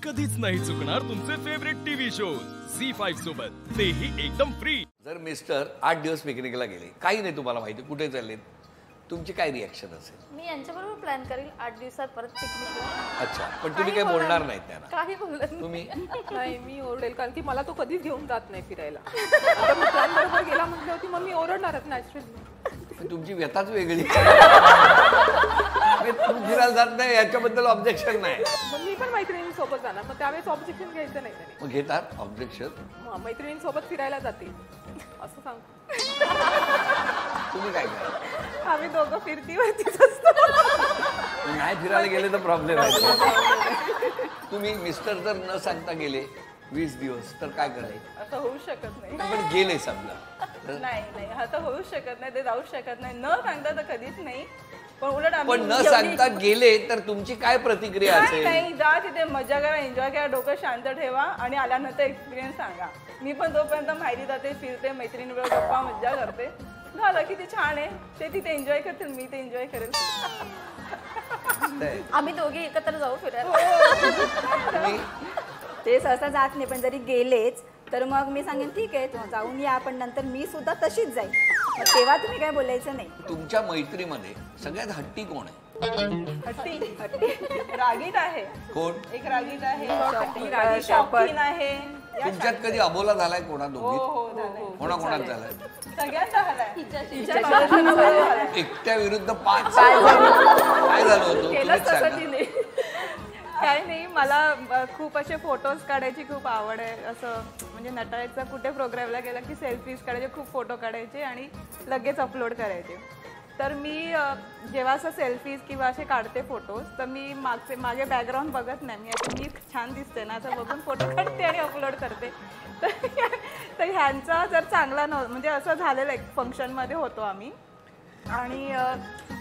कधीच नाही चुकणार तुमचे फेवरेट टीव्ही शोज झी5 सोबत, तेही एकदम फ्री। जर मिस्टर 8 दिवस पिकनिकला गेले, काही नाही तुम्हाला माहिती कुठे चाललेत, तुमची काय रिएक्शन असेल? मी यांच्याबरोबर प्लॅन करेल 8 दिवसात परत पिकनिक। अच्छा, पण तुम्ही काही बोलणार नाहीत त्यांना? काही बोलत तुम्ही नाही, मी ओरडेल कारण की मला तो कधीच घेऊन जात नाही फिरायला। आता मी प्लॅन बरोबर गेला म्हटलं होती, मग मी ओरडणारच नॅचरली। तुमची व्यथाच वेगळी। तुम्ही फिरायला जात नाही याच्याबद्दल ऑब्जेक्शन नाही, मग मी पण मैत्रिणींसोबत जाणार, मग त्यावेळेस ऑब्जेक्शन घ्यायचं नाही त्याने। मग घेतात ऑब्जेक्शन? मैत्रिणींसोबत फिरायला जाते असं सांग। तुम्ही काय करा? आम्ही दोघं फिरतीवरतीच असतो। नाही फिरायला गेले तर प्रॉब्लेम आहे। तुम्ही मिस्टर जर न सांगता गेले 20 दिवस तर काय करायचं? असं होऊ शकत नाही। पण गेले समजा नाही नाही, आता होऊ शकत नाही, ते जाऊ शकत नाही। न सांगता तर कधीच नाही, पण उलट पण न सांगता गेले तर तुमची काय प्रतिक्रिया असेल? नाही, जा तिथे मजा करा, एन्जॉय करा, डोकं शांत ठेवा आणि आल्यानंतर एक्सपिरियन्स सांगा। मी पण तोपर्यंत माहिती जाते, फिरते, मैत्रिणीबरोबर गप्पा मज्जा करते, झालं किती छान आहे, ते तिथे एन्जॉय करतील, मी ते एन्जॉय करेल। आम्ही दोघे एकत्र जाऊ फिरायला। तुम्ही ते सहसा जात नाही, पण जरी गेलेच तर मग मी सांगेन ठीक आहे तू जाऊन या, पण नंतर मी सुद्धा तशीच जाईल, मग तेव्हा तुम्ही काय बोलायचं नाही। तुमच्या मैत्रीमध्ये सगळ्यात हट्टी कोण आहे? हट्टी हट्टी रागीट आहे कोण? एक रागीट आहे, रागीट, शौकीन आहे। तुमच्यात कधी अबोला झालाय कोणा दोघीत? हो झालंय, कोणाकोणात झालाय? सगळ्यांचा झालाय। एकट्या विरुद्ध 5 काय झालं होतं? तुम्हीच सांगा. काही नाही, मला खूप असे फोटोज काढायची खूप आवड आहे। असं म्हणजे नटायचा कुठे प्रोग्रामला गेला की सेल्फीज काढायचे, खूप फोटो काढायचे आणि लगेच अपलोड करायचे। तर मी जेव्हा असं सेल्फीज किंवा असे काढते फोटोज, तर मी मागे बॅकग्राऊंड बघत नाही, मी असं मी छान दिसते ना असं बघून फोटो काढते आणि अपलोड करते। तर ह्यांचा जर चांगला म्हणजे असं झालेलं एक फंक्शनमध्ये होतो आम्ही, आणि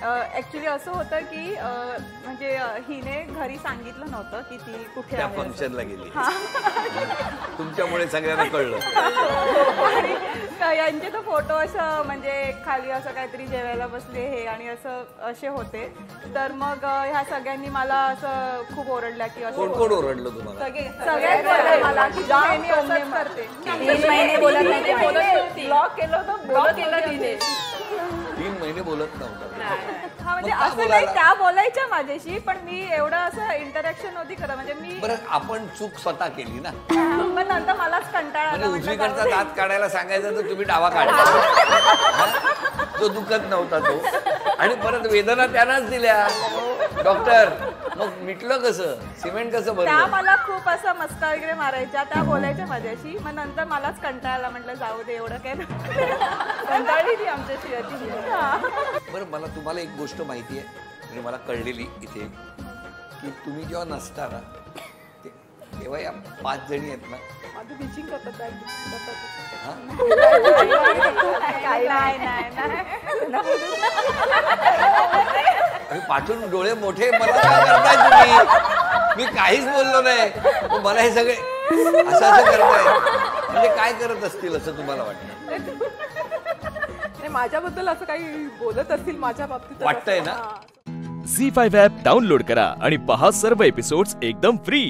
ॲक्च्युली असं होतं की म्हणजे हिने घरी सांगितलं नव्हतं की ती कुठे त्या आहे। फंक्शनला गेली, तुमच्यामुळे सगळ्यांना कळलं। आणि यांचे तर फोटो असं म्हणजे खाली असं काहीतरी जेवायला बसले हे आणि असं असे होते, तर मग ह्या सगळ्यांनी मला असं खूप ओरडल्या की कोण कोण ओरडलं तुम्हाला? सगळ्यात बोलले मला की नेहमी असंच करते। 3 महिने बोलत नाही, ब्लॉक केलं होतं, ब्लॉक केलं तिने। 3 महिने बोलत नव्हता। हा म्हणजे मग का असं नाही, बोलायला? त्या बोलायच्या माझ्याशी, पण मी एवढं असं इंटरॅक्शन नव्हती करत, म्हणजे मी बरं, आपण चूक स्वतः केली ना, पण नंतर मलाच कंटाळा आला, म्हणजे म्हटलं उजवीकडचा जाऊ दे. दात काढायला सांगायचा तर तुम्ही डावा काढला, जो दुखत नव्हता तो, आणि परत वेदना त्यांनाच दिल्या। डॉक्टर मग मिटलं कसं? सिमेंट कसं त्या भरलं? मला खूप असं मस्का वगैरे मारायच्या, त्या बोलायच्या माझ्याशी, मग नंतर मलाच कंटाळा, म्हटलं जाऊ दे एवढं काय। कंटाळली ती आमच्याशी याची। बरं, मला तुम्हाला एक गोष्ट माहिती आहे, म्हणजे मला कळलेली इथे, की तुम्ही जेव्हा नसता ना तेव्हा या 5 जणी आहेत ना, माझं बिचिंग करतात हा? आणि पाठून डोळे मोठे, मला काय करताय तुम्ही? मी काहीच बोललो नाही, पण मला हे सगळे असं असं करताय, म्हणजे काय करत असतील असं तुम्हाला वाटतं? नाही, माझ्याबद्दल असं काही बोलत असतील माझ्या बाबतीत वाटतंय ना? झी5 ॲप डाउनलोड करा आणि पहा सर्व एपिसोड्स एकदम फ्री।